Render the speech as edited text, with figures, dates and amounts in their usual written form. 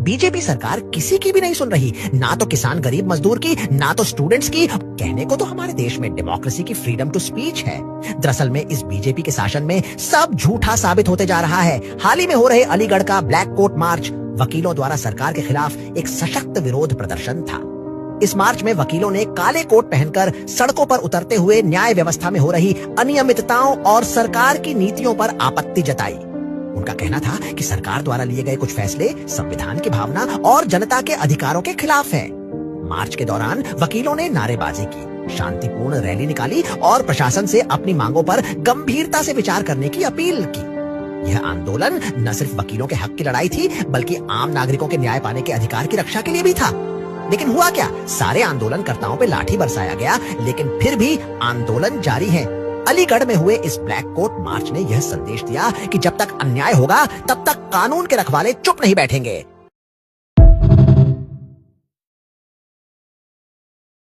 BJP सरकार किसी की भी नहीं सुन रही, ना तो किसान गरीब मजदूर की, ना तो स्टूडेंट्स की। कहने को तो हमारे देश में डेमोक्रेसी की फ्रीडम टू स्पीच है। दरअसल में इस बीजेपी के शासन में सब झूठा साबित होते जा रहा है। हाल ही में हो रहे अलीगढ़ का ब्लैक कोट मार्च वकीलों द्वारा सरकार के खिलाफ एक सशक्त विरोध प्रदर्शन था। इस मार्च में वकीलों ने काले कोट पहनकर सड़कों पर उतरते हुए न्याय व्यवस्था में हो रही अनियमितताओं और सरकार की नीतियों पर आपत्ति जताई। उनका कहना था कि सरकार द्वारा लिए गए कुछ फैसले संविधान की भावना और जनता के अधिकारों के खिलाफ हैं। मार्च के दौरान वकीलों ने नारेबाजी की, शांतिपूर्ण रैली निकाली और प्रशासन से अपनी मांगों पर गंभीरता से विचार करने की अपील की। यह आंदोलन न सिर्फ वकीलों के हक की लड़ाई थी, बल्कि आम नागरिकों के न्याय पाने के अधिकार की रक्षा के लिए भी था। लेकिन हुआ क्या? सारे आंदोलनकर्ताओं पे लाठी बरसाया गया, लेकिन फिर भी आंदोलन जारी है। अलीगढ़ में हुए इस ब्लैक कोट मार्च ने यह संदेश दिया कि जब तक अन्याय होगा, तब तक कानून के रखवाले चुप नहीं बैठेंगे।